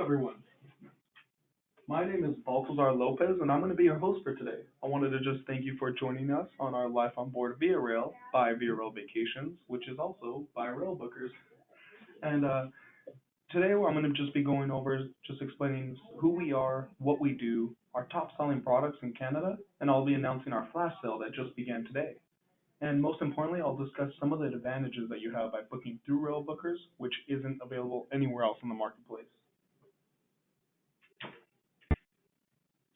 everyone. My name is Baltazar Lopez, and I'm going to be your host for today. I wanted to just thank you for joining us on our Life on Board Via Rail by Via Rail Vacations, which is also by Railbookers. And today I'm going to just be going over just explaining who we are, what we do, our top selling products in Canada, and I'll be announcing our flash sale that just began today. And most importantly, I'll discuss some of the advantages that you have by booking through Railbookers, which isn't available anywhere else in the marketplace.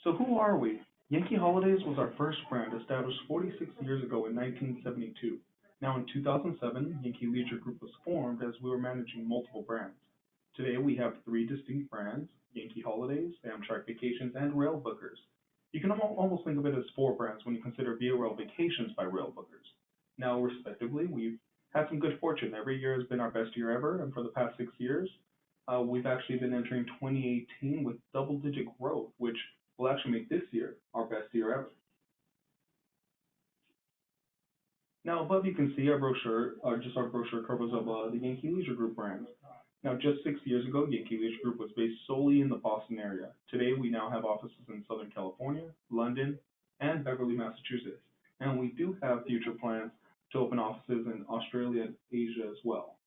So who are we? Yankee Holidays was our first brand established 46 years ago in 1972. Now in 2007, Yankee Leisure Group was formed as we were managing multiple brands. Today we have three distinct brands, Yankee Holidays, Amtrak Vacations, and Railbookers. You can almost think of it as four brands when you consider Via Rail Vacations by Railbookers. Now respectively, we've had some good fortune. Every year has been our best year ever, and for the past 6 years, we've actually been entering 2018 with double-digit growth, which will actually make this year our best year ever. Now, above you can see our brochure, or just our brochure covers of the Yankee Leisure Group brand. Now, just 6 years ago, Yankee Leisure Group was based solely in the Boston area. Today, we now have offices in Southern California, London, and Beverly, Massachusetts. And we do have future plans to open offices in Australia and Asia as well.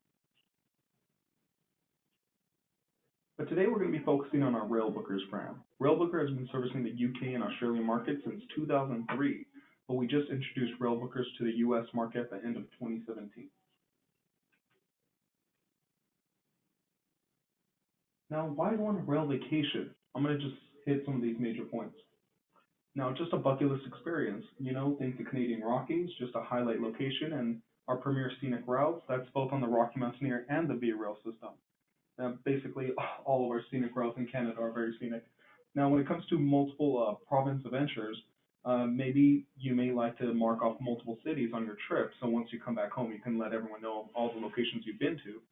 But today we're going to be focusing on our Railbookers brand. Railbooker has been servicing the UK and Australian market since 2003, but we just introduced Railbookers to the US market at the end of 2017. Now, why go on a rail vacation? I'm going to just hit some of these major points. Now, just a bucket list experience. Think the Canadian Rockies, just a highlight location, and our premier scenic routes. That's both on the Rocky Mountaineer and the Via Rail system. Basically, all of our scenic routes in Canada are very scenic. Now, when it comes to multiple province adventures, maybe you may like to mark off multiple cities on your trip. So once you come back home, you can let everyone know all the locations you've been to.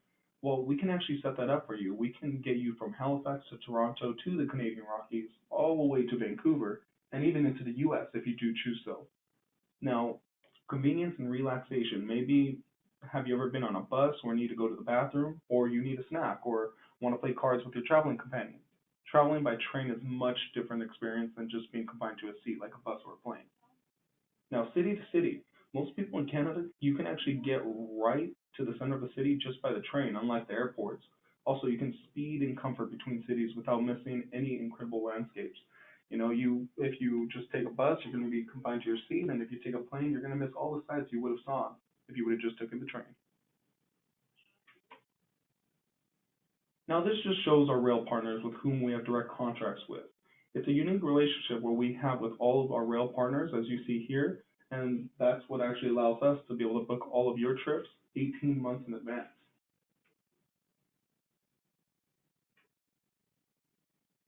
Well, we can actually set that up for you. We can get you from Halifax to Toronto to the Canadian Rockies, all the way to Vancouver, and even into the US if you do choose so. Now, convenience and relaxation. Maybe have you ever been on a bus or need to go to the bathroom, or you need a snack, or want to play cards with your traveling companion? Traveling by train is much different experience than just being confined to a seat like a bus or a plane. Now, city to city, most people in Canada, you can actually get right to the center of the city just by the train, unlike the airports. Also, you can speed in comfort between cities without missing any incredible landscapes. If you just take a bus, you're going to be confined to your seat, and if you take a plane, you're going to miss all the sights you would have saw if you would have just taken the train. Now, this just shows our rail partners with whom we have direct contracts with. It's a unique relationship where we have with all of our rail partners, as you see here, and that's what actually allows us to be able to book all of your trips 18 months in advance.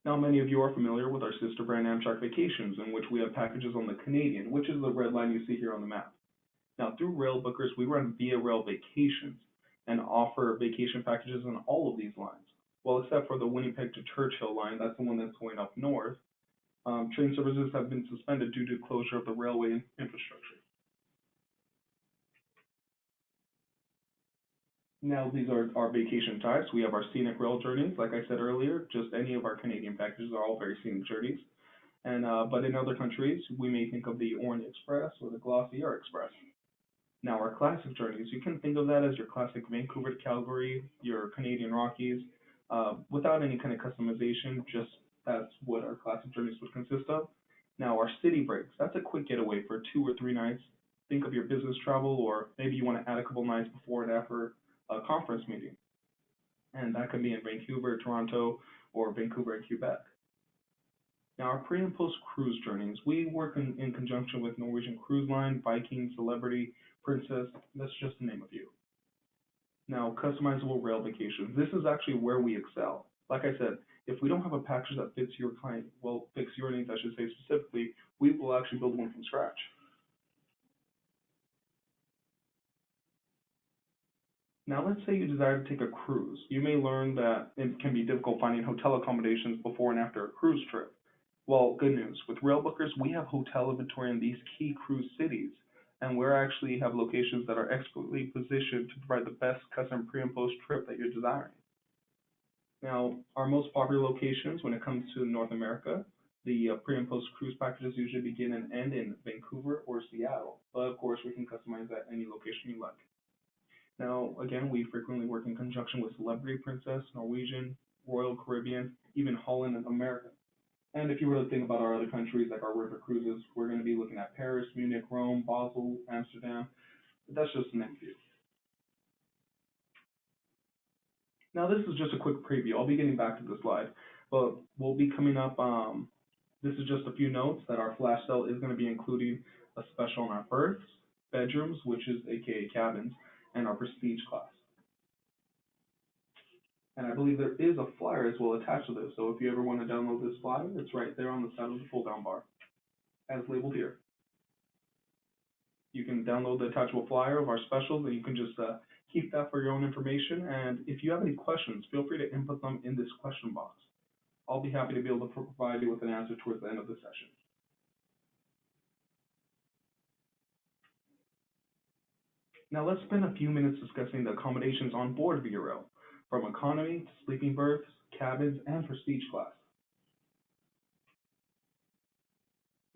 Now, many of you are familiar with our sister brand Amtrak Vacations, in which we have packages on the Canadian, which is the red line you see here on the map. Now, through Railbookers, we run Via Rail Vacations and offer vacation packages on all of these lines. Well, except for the Winnipeg to Churchill line, that's the one that's going up north. Train services have been suspended due to closure of the railway infrastructure. Now, these are our vacation types. We have our scenic rail journeys. Like I said earlier, just any of our Canadian packages are all very scenic journeys. But in other countries, we may think of the Orient Express or the Glossier Express. Now, our classic journeys, you can think of that as your classic Vancouver to Calgary, your Canadian Rockies, without any kind of customization, just that's what our classic journeys would consist of. Now, our city breaks, that's a quick getaway for 2 or 3 nights. Think of your business travel, or maybe you want to add a couple nights before and after a conference meeting. And that could be in Vancouver, Toronto, or Vancouver and Quebec. Now, our pre and post cruise journeys, we work in conjunction with Norwegian Cruise Line, Viking, Celebrity, Princess, that's just to name a few. Now, customizable rail vacations. This is actually where we excel. Like I said, if we don't have a package that fits your client, well, fits your needs, I should say specifically, we will actually build one from scratch. Now, let's say you desire to take a cruise. You may learn that it can be difficult finding hotel accommodations before and after a cruise trip. Well, good news. With Railbookers, we have hotel inventory in these key cruise cities, and we actually have locations that are expertly positioned to provide the best custom pre and post trip that you're desiring. Now, our most popular locations when it comes to North America, the pre and post cruise packages usually begin and end in Vancouver or Seattle, but of course we can customize that any location you like. Now, again, we frequently work in conjunction with Celebrity Princess, Norwegian, Royal Caribbean, even Holland and America. And if you were to think about our other countries, like our river cruises, we're going to be looking at Paris, Munich, Rome, Basel, Amsterdam. But that's just to name a few. Now, this is just a quick preview. I'll be getting back to the slide, but we'll be coming up. This is just a few notes that our flash sale is going to be including a special on our berths, bedrooms, which is aka cabins, and our prestige class. And I believe there is a flyer as well attached to this. So if you ever want to download this flyer, it's right there on the side of the pull-down bar, as labeled here. You can download the attachable flyer of our specials, and you can just keep that for your own information. And if you have any questions, feel free to input them in this question box. I'll be happy to be able to provide you with an answer towards the end of the session. Now let's spend a few minutes discussing the accommodations on board VRL, from economy to sleeping berths, cabins, and prestige class.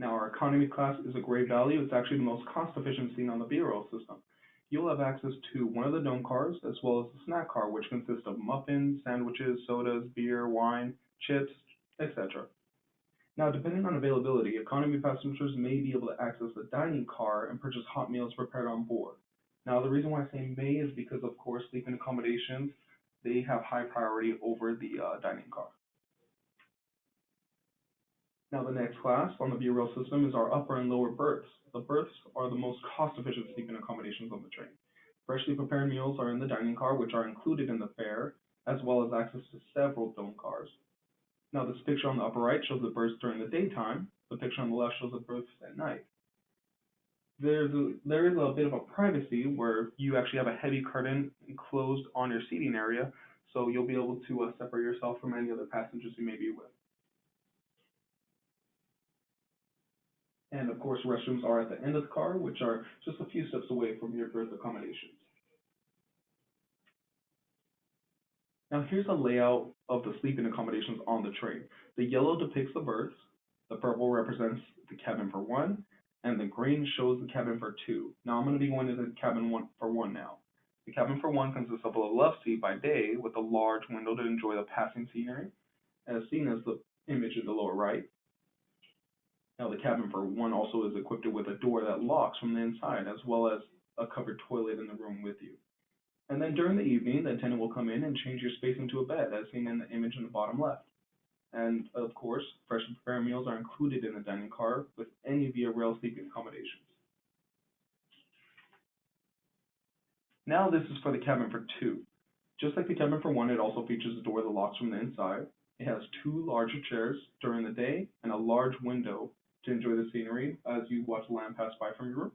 Now, our economy class is a great value. It's actually the most cost-efficient seat on the VRL system. You'll have access to one of the dome cars as well as the snack car, which consists of muffins, sandwiches, sodas, beer, wine, chips, etc. Now, depending on availability, economy passengers may be able to access the dining car and purchase hot meals prepared on board. Now, the reason why I say may is because, of course, sleeping accommodations, they have high priority over the dining car. Now, the next class on the VRL system is our upper and lower berths. The berths are the most cost-efficient sleeping accommodations on the train. Freshly prepared meals are in the dining car, which are included in the fare, as well as access to several dome cars. Now, this picture on the upper right shows the berths during the daytime. The picture on the left shows the berths at night. There is a bit of a privacy where you actually have a heavy curtain enclosed on your seating area, so you'll be able to separate yourself from any other passengers you may be with. And of course, restrooms are at the end of the car, which are just a few steps away from your berth accommodations. Now here's a layout of the sleeping accommodations on the train. The yellow depicts the berths, the purple represents the cabin for one, and the green shows the cabin for two. Now I'm going to be going to the cabin for one now. The cabin for one consists of a love seat by day with a large window to enjoy the passing scenery, as seen as the image in the lower right. Now, the cabin for one also is equipped with a door that locks from the inside, as well as a covered toilet in the room with you. And then during the evening, the attendant will come in and change your space into a bed, as seen in the image in the bottom left. And of course, fresh and prepared meals are included in the dining car with any via rail sleeping accommodations. Now this is for the cabin for two. Just like the cabin for one, it also features a door that locks from the inside. It has two larger chairs during the day and a large window to enjoy the scenery as you watch the land pass by from your room.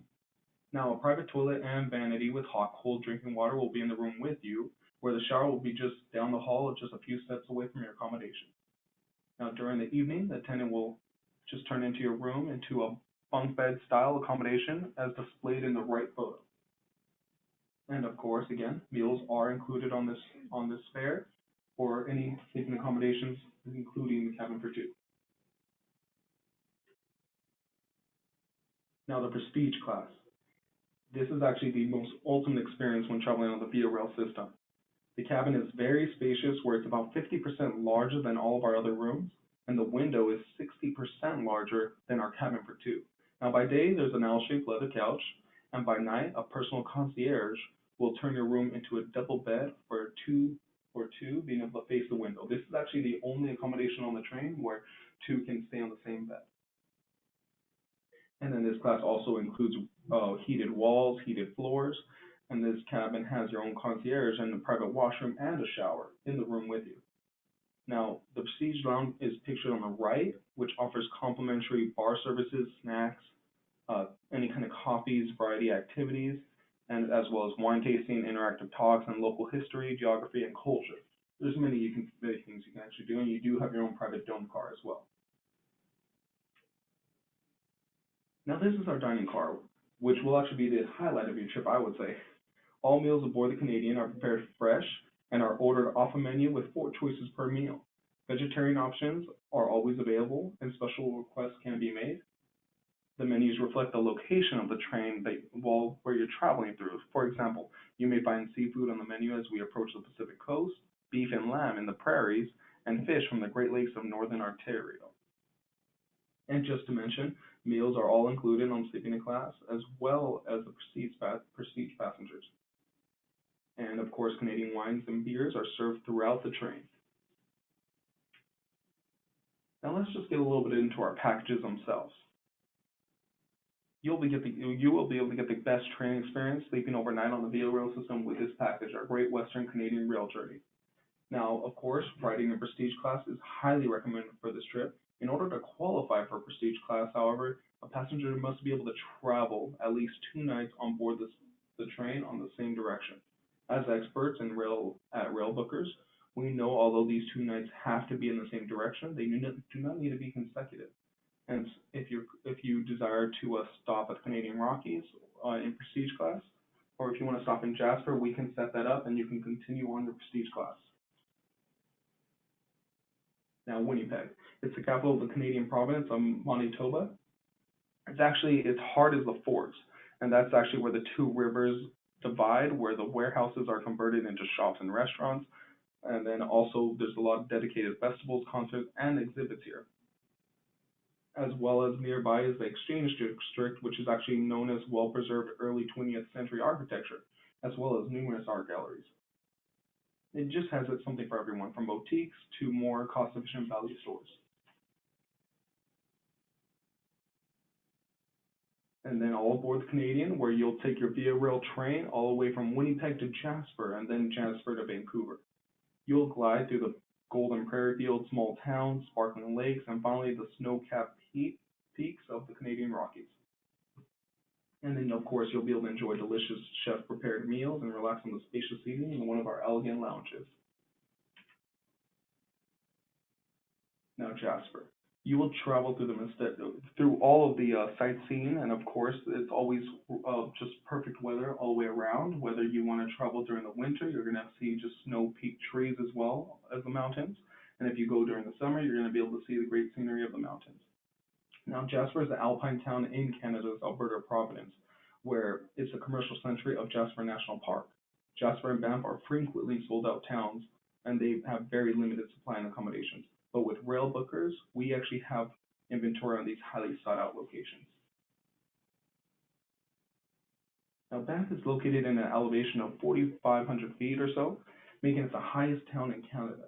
Now, a private toilet and vanity with hot, cold drinking water will be in the room with you, where the shower will be just down the hall, just a few steps away from your accommodation. Now, during the evening, the attendant will just turn into your room into a bunk bed style accommodation as displayed in the right photo. And of course, again, meals are included on this fare for any sleeping accommodations, including the cabin for two. Now, the prestige class. This is actually the most ultimate experience when traveling on the Via Rail system. The cabin is very spacious, where it's about 50% larger than all of our other rooms, and the window is 60% larger than our cabin for two. Now, by day, there's an L-shaped leather couch, and by night, a personal concierge will turn your room into a double bed for two, being able to face the window. This is actually the only accommodation on the train where two can stay on the same bed. And then this class also includes heated walls, heated floors, and this cabin has your own concierge and a private washroom and a shower in the room with you. Now, the Prestige Lounge is pictured on the right, which offers complimentary bar services, snacks, any kind of coffees, variety activities, and as well as wine tasting, interactive talks, and local history, geography, and culture. There's many things you can actually do, and you do have your own private dome car as well. Now this is our dining car, which will actually be the highlight of your trip, I would say. All meals aboard the Canadian are prepared fresh and are ordered off a menu with four choices per meal. Vegetarian options are always available, and special requests can be made. The menus reflect the location of the train where you're traveling through. For example, you may find seafood on the menu as we approach the Pacific coast, beef and lamb in the prairies, and fish from the Great Lakes of Northern Ontario. And just to mention, meals are all included on sleeping class as well as the prestige passengers. And of course, Canadian wines and beers are served throughout the train. Now let's just get a little bit into our packages themselves. You will be able to get the best train experience sleeping overnight on the Via Rail system with this package, our Great Western Canadian Rail Journey. Now, of course, riding in Prestige class is highly recommended for this trip. In order to qualify for Prestige class, however, a passenger must be able to travel at least 2 nights on board the train on the same direction. As experts at Railbookers, we know although these 2 nights have to be in the same direction, they do not need to be consecutive. And if you desire to stop at Canadian Rockies in Prestige class, or if you want to stop in Jasper, we can set that up and you can continue on your Prestige class. Now, Winnipeg. It's the capital of the Canadian province of Manitoba. Its heart is the forts, and that's actually where the two rivers divide, where the warehouses are converted into shops and restaurants. And then also there's a lot of dedicated festivals, concerts, and exhibits here. As well as nearby is the Exchange District, which is actually known as well-preserved early 20th century architecture, as well as numerous art galleries. It just has something for everyone, from boutiques to more cost-efficient value stores. And then all aboard the Canadian, where you'll take your Via Rail train all the way from Winnipeg to Jasper, and then Jasper to Vancouver. You'll glide through the golden prairie fields, small towns, sparkling lakes, and finally the snow-capped peaks of the Canadian Rockies. And then, of course, you'll be able to enjoy delicious chef-prepared meals and relax on the spacious seating in one of our elegant lounges. Now, Jasper. You will travel through all of the sightseeing, and of course, it's always just perfect weather all the way around. Whether you want to travel during the winter, you're going to see just snow-peaked trees as well as the mountains. And if you go during the summer, you're going to be able to see the great scenery of the mountains. Now, Jasper is an alpine town in Canada's Alberta province, where it's a commercial center of Jasper National Park. Jasper and Banff are frequently sold out towns, and they have very limited supply and accommodations. But with Railbookers, we actually have inventory on these highly sought out locations. Now, Banff is located in an elevation of 4,500 feet or so, making it the highest town in Canada.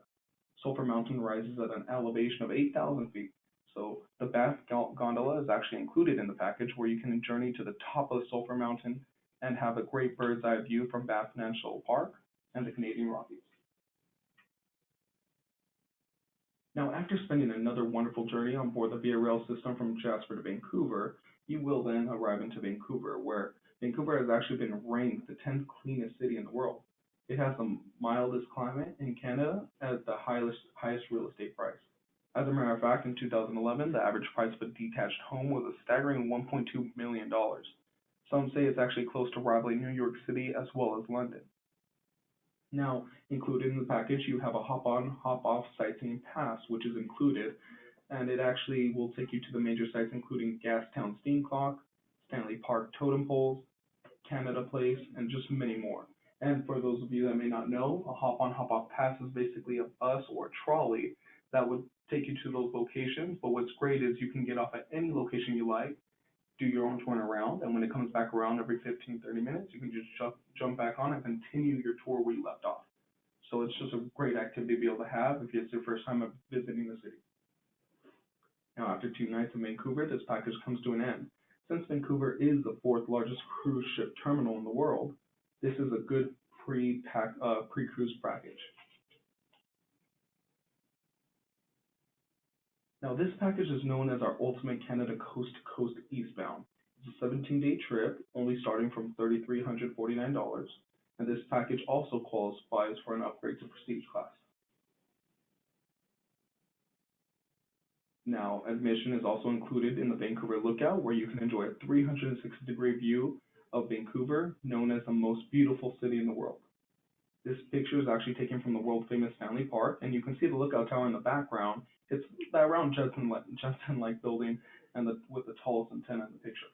Sulphur Mountain rises at an elevation of 8,000 feet. So the Banff gondola is actually included in the package, where you can journey to the top of the Sulphur Mountain and have a great bird's eye view from Banff National Park and the Canadian Rockies. Now, after spending another wonderful journey on board the Via Rail system from Jasper to Vancouver, you will then arrive into Vancouver, where Vancouver has actually been ranked the 10th cleanest city in the world. It has the mildest climate in Canada at the highest real estate price. As a matter of fact, in 2011, the average price of a detached home was a staggering $1.2 million. Some say it's actually close to rivaling New York City as well as London. Now, included in the package, you have a hop-on, hop-off sightseeing pass, which is included, and it actually will take you to the major sites, including Gastown Steam Clock, Stanley Park Totem Poles, Canada Place, and just many more. And for those of you that may not know, a hop-on, hop-off pass is basically a bus or a trolley that would take you to those locations. But what's great is you can get off at any location you like, do your own turn around, and when it comes back around every 15, 30 minutes, you can just jump back on and continue your tour where you left off. So it's just a great activity to be able to have if it's your first time of visiting the city. Now, after 2 nights in Vancouver, this package comes to an end. Since Vancouver is the 4th largest cruise ship terminal in the world, this is a good pre-cruise package. Now, this package is known as our Ultimate Canada Coast to Coast Eastbound. It's a 17-day trip, only starting from $3,349, and this package also qualifies for an upgrade to Prestige class. Now, admission is also included in the Vancouver Lookout, where you can enjoy a 360-degree view of Vancouver, known as the most beautiful city in the world. This picture is actually taken from the world famous Stanley Park, and you can see the lookout tower in the background. It's that round Jensen-like building and with the tallest antenna in the picture.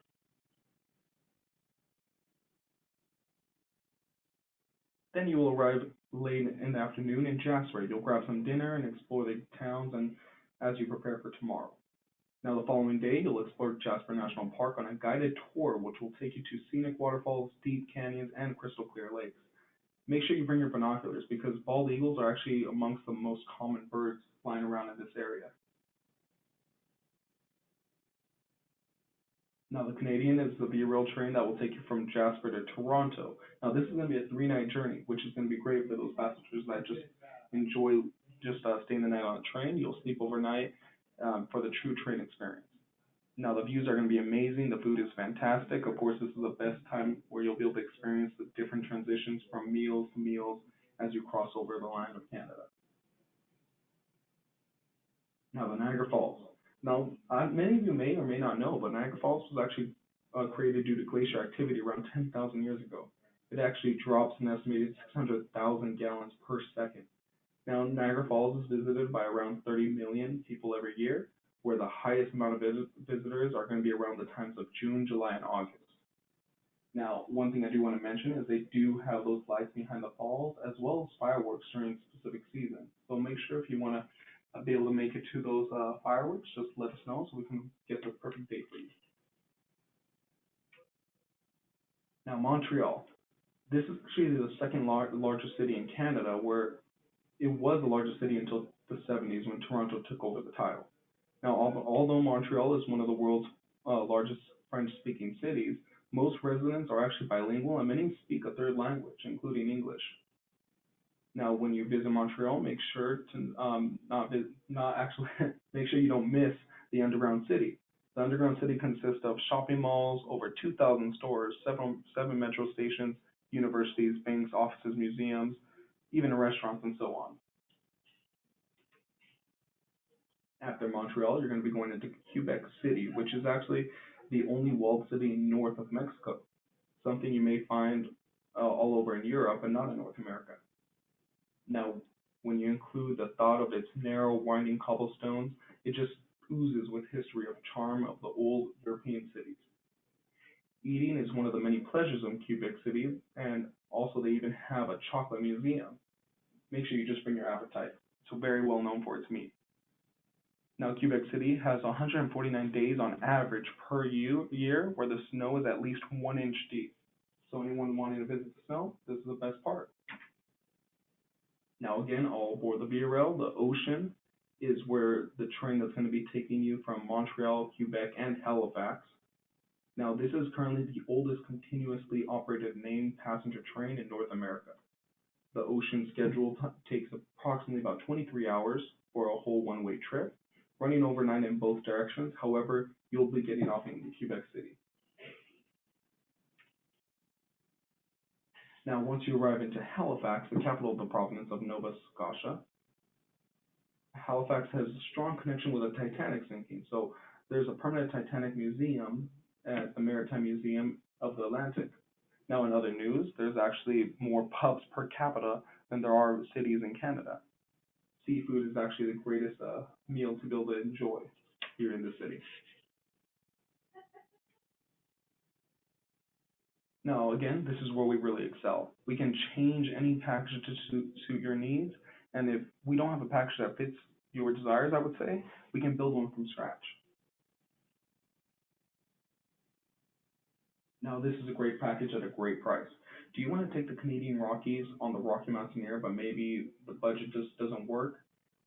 Then you will arrive late in the afternoon in Jasper. You'll grab some dinner and explore the towns and as you prepare for tomorrow. Now, the following day, you'll explore Jasper National Park on a guided tour, which will take you to scenic waterfalls, deep canyons, and crystal clear lakes. Make sure you bring your binoculars because bald eagles are actually amongst the most common birds flying around in this area. Now, the Canadian is the B rail train that will take you from Jasper to Toronto. Now, this is going to be a 3 night journey, which is going to be great for those passengers that just enjoy just staying the night on a train. You'll sleep overnight for the true train experience. Now, the views are going to be amazing. The food is fantastic. Of course, this is the best time where you'll be able to experience the different transitions from meals to meals as you cross over the line of Canada. Now, the Niagara Falls. Now, many of you may or may not know, but Niagara Falls was actually created due to glacier activity around 10,000 years ago. It actually drops an estimated 600,000 gallons per second. Now, Niagara Falls is visited by around 30 million people every year, where the highest amount of visitors are going to be around the times of June, July, and August. Now, one thing I do want to mention is they do have those lights behind the falls as well as fireworks during specific seasons. So make sure if you want to be able to make it to those fireworks, just let us know so we can get the perfect date for you. Now, Montreal. This is actually the second largest city in Canada, where it was the largest city until the 70s when Toronto took over the title. Now, although Montreal is one of the world's largest French-speaking cities, most residents are actually bilingual and many speak a third language, including English. Now, when you visit Montreal, make sure to not actually make sure you don't miss the underground city. The underground city consists of shopping malls, over 2,000 stores, seven metro stations, universities, banks, offices, museums, even restaurants, and so on. After Montreal, you're going to be going into Quebec City, which is actually the only walled city north of Mexico, something you may find all over in Europe and not in North America. Now, when you include the thought of its narrow, winding cobblestones, it just oozes with history of charm of the old European cities. Eating is one of the many pleasures in Quebec City, and also they even have a chocolate museum. Make sure you just bring your appetite. It's very well known for its meat. Now, Quebec City has 149 days on average per year where the snow is at least 1 inch deep. So anyone wanting to visit the snow, this is the best part. Now again, all aboard the Via Rail, the ocean is where the train that's going to be taking you from Montreal, Quebec, and Halifax. Now this is currently the oldest continuously operated named passenger train in North America. The ocean schedule takes approximately about 23 hours for a whole one-way trip, running overnight in both directions. However, you'll be getting off in Quebec City. Now, once you arrive into Halifax, the capital of the province of Nova Scotia, Halifax has a strong connection with the Titanic sinking. So there's a permanent Titanic museum at the Maritime Museum of the Atlantic. Now, in other news, there's actually more pubs per capita than there are cities in Canada. Seafood is actually the greatest meal to be able to enjoy here in the city. Now, again, this is where we really excel. We can change any package to suit your needs, and if we don't have a package that fits your desires, I would say, we can build one from scratch. Now, this is a great package at a great price. Do you want to take the Canadian Rockies on the Rocky Mountaineer, but maybe the budget just doesn't work?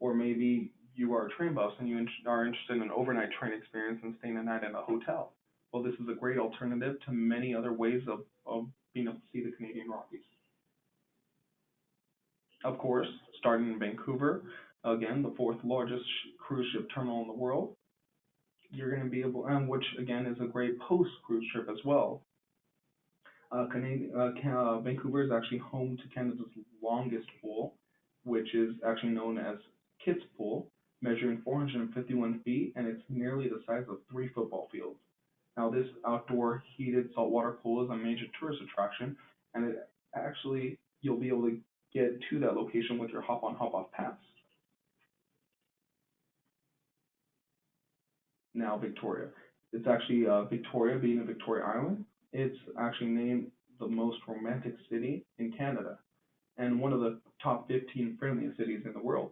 Or maybe you are a train buff and you are interested in an overnight train experience and staying a night in a hotel. Well, this is a great alternative to many other ways of being able to see the Canadian Rockies. Of course, starting in Vancouver, again, the fourth largest cruise ship terminal in the world, you're going to be able, and which again is a great post cruise trip as well. Vancouver is actually home to Canada's longest pool, which is actually known as Kids Pool, measuring 451 feet, and it's nearly the size of 3 football fields. Now, this outdoor heated saltwater pool is a major tourist attraction, and it actually you'll be able to get to that location with your hop on, hop off pass. Now, Victoria. It's actually Victoria, being a Victoria Island. It's actually named the most romantic city in Canada and one of the top 15 friendliest cities in the world.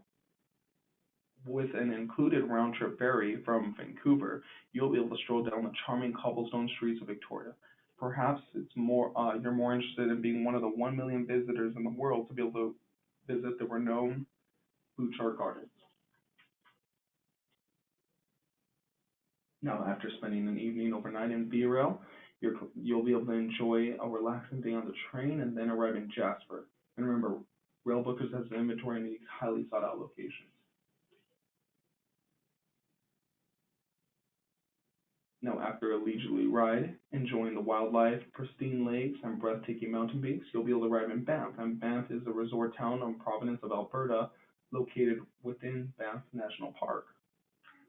With an included round trip ferry from Vancouver, you'll be able to stroll down the charming cobblestone streets of Victoria. Perhaps you're more interested in being one of the 1 million visitors in the world to be able to visit the renowned Bouchard Gardens. Now, after spending an evening overnight in B-Rail, you'll be able to enjoy a relaxing day on the train and then arrive in Jasper. And remember, Railbookers has an inventory in these highly sought out locations. Now, after a leisurely ride, enjoying the wildlife, pristine lakes, and breathtaking mountain peaks, you'll be able to arrive in Banff. And Banff is a resort town on Providence of Alberta, located within Banff National Park.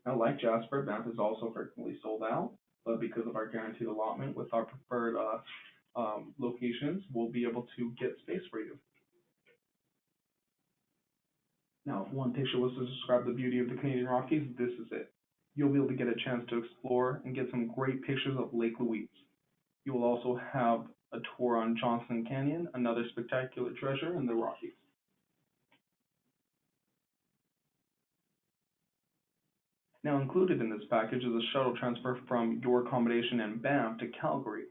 Now, like Jasper, Banff is also frequently sold out, but because of our guaranteed allotment with our preferred locations, we'll be able to get space for you. Now, if one picture was to describe the beauty of the Canadian Rockies, this is it. You'll be able to get a chance to explore and get some great pictures of Lake Louise. You will also have a tour on Johnson Canyon, another spectacular treasure in the Rockies. Now, included in this package is a shuttle transfer from your accommodation in Banff to Calgary,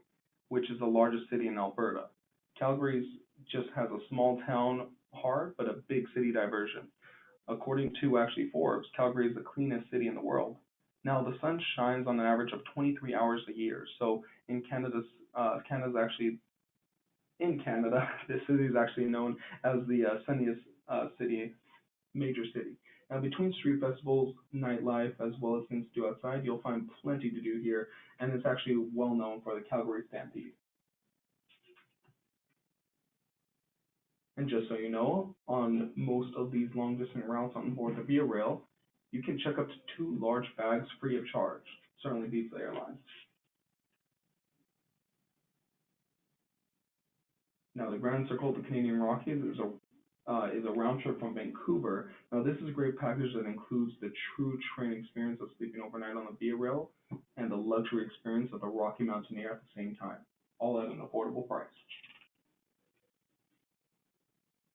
which is the largest city in Alberta. Calgary just has a small town heart, but a big city diversion. According to actually Forbes, Calgary is the cleanest city in the world. Now, the sun shines on an average of 23 hours a year. So Canada's actually in Canada, this city is actually known as the sunniest major city. Now, between street festivals, nightlife, as well as things to do outside, you'll find plenty to do here, and it's actually well known for the Calgary Stampede. And just so you know, on most of these long distance routes on board the Via Rail, you can check up to 2 large bags free of charge. Certainly beats the airlines. Now, the Grand Circle of the Canadian Rockies is a round trip from Vancouver. Now, this is a great package that includes the true train experience of sleeping overnight on the Via Rail and the luxury experience of a Rocky Mountaineer at the same time, all at an affordable price.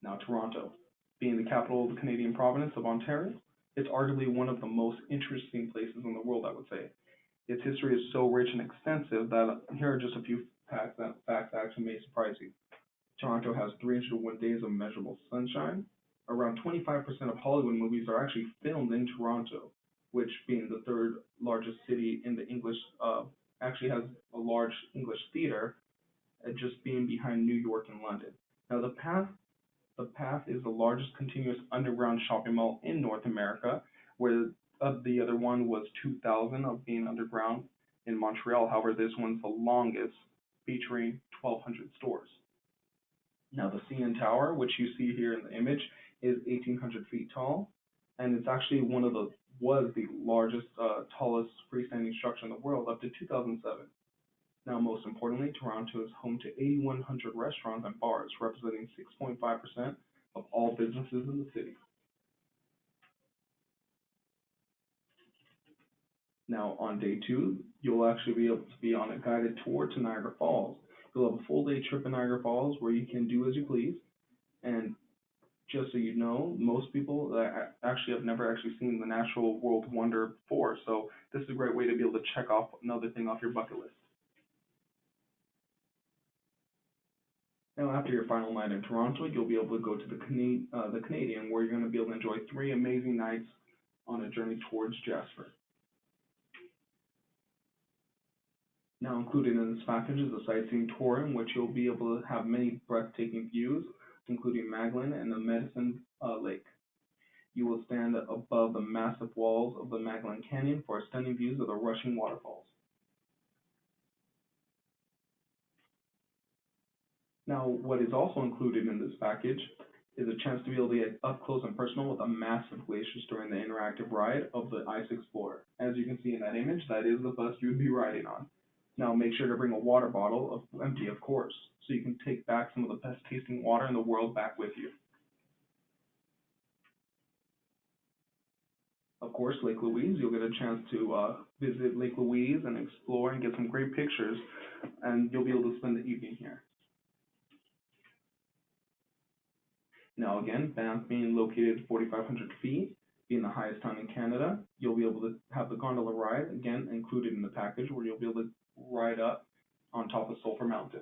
Now, Toronto, being the capital of the Canadian province of Ontario, it's arguably one of the most interesting places in the world, I would say. Its history is so rich and extensive that here are just a few facts that actually may surprise you. Toronto has 301 days of measurable sunshine. Around 25% of Hollywood movies are actually filmed in Toronto, which, being the third largest city in the English, actually has a large English theater, just being behind New York and London. Now, the Path is the largest continuous underground shopping mall in North America, where the other one was 2,000 of being underground in Montreal. However, this one's the longest, featuring 1,200 stores. Now, the CN Tower, which you see here in the image, is 1,800 feet tall, and it's actually was the largest, tallest freestanding structure in the world up to 2007. Now, most importantly, Toronto is home to 8,100 restaurants and bars, representing 6.5% of all businesses in the city. Now, on day 2, you'll actually be able to be on a guided tour to Niagara Falls. You'll have a full day trip in Niagara Falls where you can do as you please. And just so you know, most people that actually have never actually seen the natural world wonder before. So this is a great way to be able to check off another thing off your bucket list. Now, after your final night in Toronto, you'll be able to go to the Canadian, where you're going to be able to enjoy 3 amazing nights on a journey towards Jasper. Now, included in this package is a sightseeing tour in which you'll be able to have many breathtaking views, including Magdalen and the Medicine Lake. You will stand above the massive walls of the Magdalen Canyon for stunning views of the rushing waterfalls. Now, what is also included in this package is a chance to be able to get up close and personal with the massive glaciers during the interactive ride of the Ice Explorer. As you can see in that image, that is the bus you would be riding on. Now, make sure to bring a water bottle, empty of course, so you can take back some of the best tasting water in the world back with you. Of course, Lake Louise, you'll get a chance to visit Lake Louise and explore and get some great pictures, and you'll be able to spend the evening here. Now, again, Banff being located 4,500 feet, being the highest town in Canada, you'll be able to have the gondola ride, again, included in the package, where you'll be able to ride up on top of Sulphur Mountain.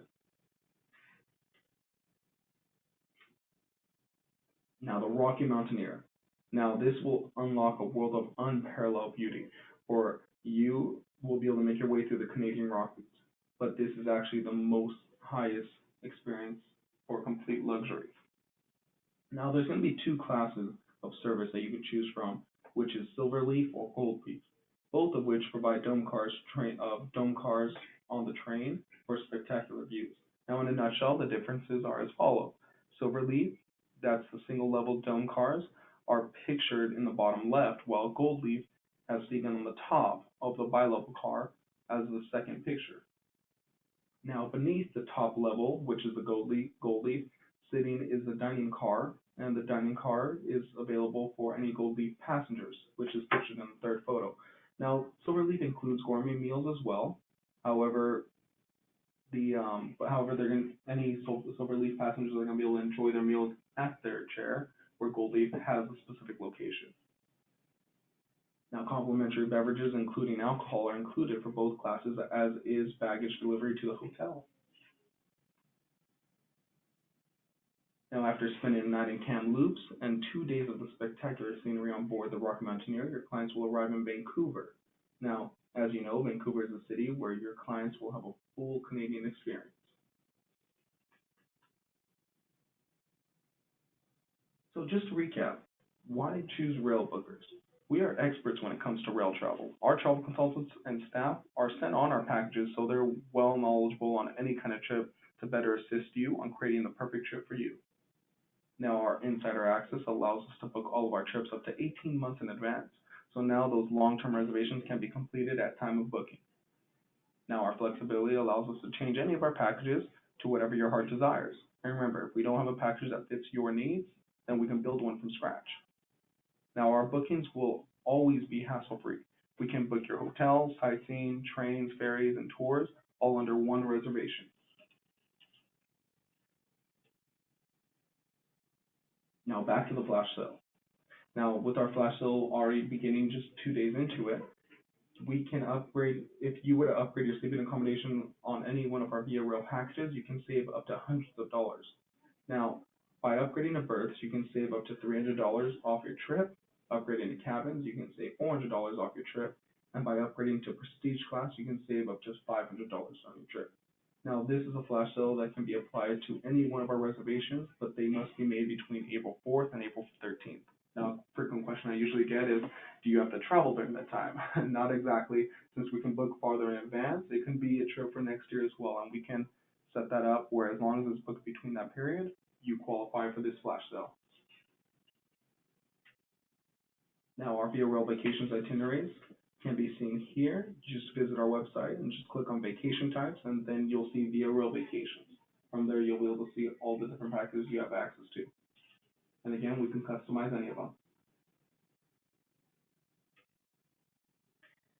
Now, the Rocky Mountaineer. Now, this will unlock a world of unparalleled beauty, for you will be able to make your way through the Canadian Rockies. But this is actually the most highest experience for complete luxury. Now, there's going to be two classes of service that you can choose from, which is Silverleaf or Goldleaf, both of which provide dome cars on the train for spectacular views. Now, in a nutshell, the differences are as follows. Silverleaf, that's the single level dome cars, are pictured in the bottom left, while Goldleaf has taken on the top of the bi-level car as the second picture. Now, beneath the top level, which is the Goldleaf, sitting is the dining car, and the dining car is available for any Goldleaf passengers, which is pictured in the third photo. Now, Silverleaf includes gourmet meals as well. However, any Silverleaf passengers are going to be able to enjoy their meals at their chair, where Goldleaf has a specific location. Now, complimentary beverages, including alcohol, are included for both classes, as is baggage delivery to the hotel. Now, after spending a night in Kamloops and 2 days of the spectacular scenery on board the Rocky Mountaineer, your clients will arrive in Vancouver. Now, as you know, Vancouver is a city where your clients will have a full Canadian experience. So just to recap, why choose Railbookers? We are experts when it comes to rail travel. Our travel consultants and staff are sent on our packages, so they're well knowledgeable on any kind of trip to better assist you on creating the perfect trip for you. Now, our insider access allows us to book all of our trips up to 18 months in advance, so now those long-term reservations can be completed at time of booking. Now, our flexibility allows us to change any of our packages to whatever your heart desires. And remember, if we don't have a package that fits your needs, then we can build one from scratch. Now, our bookings will always be hassle-free. We can book your hotels, sightseeing, trains, ferries, and tours all under one reservation. Now, back to the flash sale. Now, with our flash sale already beginning just 2 days into it, we can upgrade, if you were to upgrade your sleeping accommodation on any one of our Via Rail packages, you can save up to hundreds of dollars. Now, by upgrading to berths, you can save up to $300 off your trip. Upgrading to cabins, you can save $400 off your trip. And by upgrading to prestige class, you can save up to $500 on your trip. Now, this is a flash sale that can be applied to any one of our reservations, but they must be made between April 4th and April 13th. Now, a frequent question I usually get is, do you have to travel during that time? Not exactly. Since we can book farther in advance, it can be a trip for next year as well, and we can set that up where as long as it's booked between that period, you qualify for this flash sale. Now, our Via Rail vacations itineraries can be seen here. Just visit our website and just click on vacation types, and then you'll see Via Rail vacations. From there, you'll be able to see all the different packages you have access to. And again, we can customize any of them.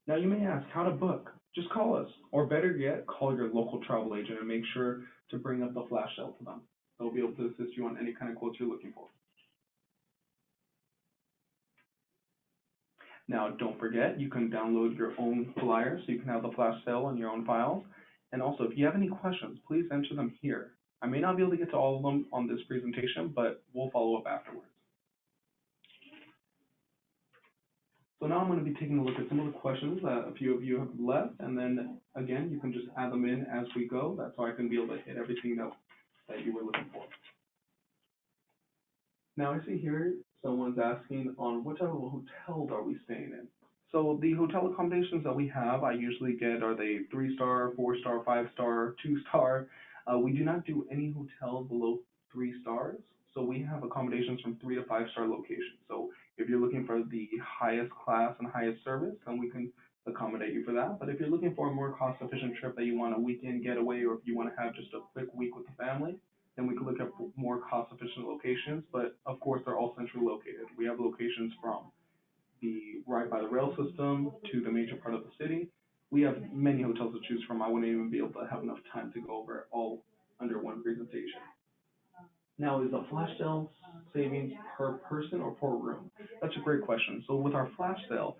Now, you may ask how to book. Just call us, or better yet, call your local travel agent and make sure to bring up the flash sale to them. They'll be able to assist you on any kind of quotes you're looking for. Now, don't forget, you can download your own flyer so you can have the flash sale on your own files. And also, if you have any questions, please enter them here. I may not be able to get to all of them on this presentation, but we'll follow up afterwards. So now I'm going to be taking a look at some of the questions that a few of you have left, and then again, you can just add them in as we go. That's how I can be able to hit everything that you were looking for. Now I see here someone's asking on what type of hotels are we staying in. So the hotel accommodations that we have, I usually get, are they 3-star, 4-star, 5-star, 2-star? We do not do any hotels below 3 stars. So we have accommodations from 3 to 5-star locations. So if you're looking for the highest class and highest service, then we can accommodate you for that. But if you're looking for a more cost-efficient trip that you want a weekend getaway, or if you want to have just a quick week with the family, then we can look at more cost-efficient locations. But of course, they're all centrally located. We have locations from be right by the rail system to the major part of the city. We have many hotels to choose from. I wouldn't even be able to have enough time to go over it all under one presentation. Now, is the flash sale savings per person or per room? That's a great question. So with our flash sale,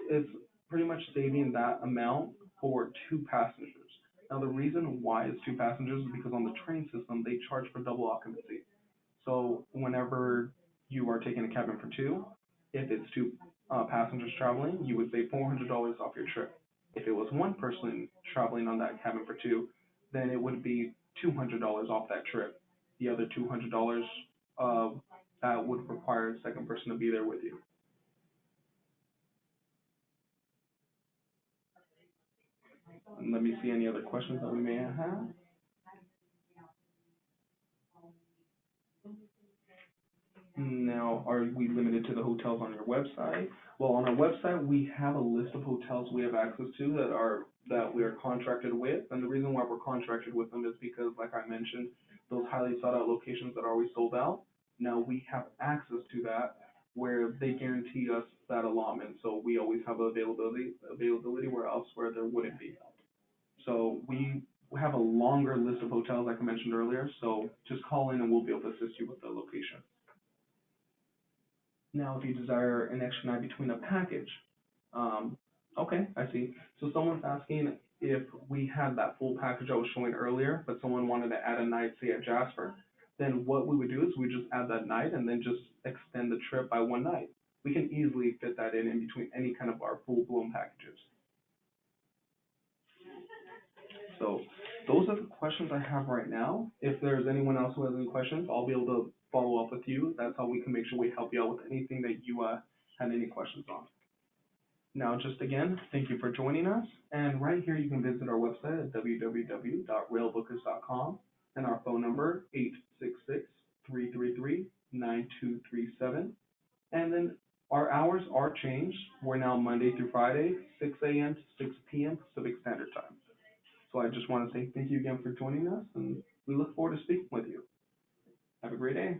it's pretty much saving that amount for two passengers. Now, the reason why it's two passengers is because on the train system, they charge for double occupancy. So whenever you are taking a cabin for two, if it's two passengers traveling, you would save $400 off your trip. If it was one person traveling on that cabin for two, then it would be $200 off that trip. The other $200 uh, that would require a second person to be there with you. And let me see any other questions that we may have. Now, are we limited to the hotels on your website? Well, on our website, we have a list of hotels we have access to that we are contracted with, and the reason why we're contracted with them is because, like I mentioned, those highly sought out locations that are always sold out. Now we have access to that where they guarantee us that allotment, so we always have availability where elsewhere there wouldn't be. So we have a longer list of hotels, like I mentioned earlier. So just call in and we'll be able to assist you with the location. Now, if you desire an extra night between a package, um, okay, I see. So someone's asking if we had that full package I was showing earlier, but someone wanted to add a night, say at Jasper, then what we would do is we just add that night and then just extend the trip by one night. We can easily fit that in between any kind of our full-blown packages. So those are the questions I have right now. If there's anyone else who has any questions, I'll be able to follow up with you. That's how we can make sure we help you out with anything that you had any questions on. Now, just again, thank you for joining us. And right here, you can visit our website at www.railbookers.com and our phone number 866-333-9237. And then our hours are changed. We're now Monday through Friday, 6 a.m. to 6 p.m. Pacific Standard Time. So I just want to say thank you again for joining us, and we look forward to speaking with you. Have a great day.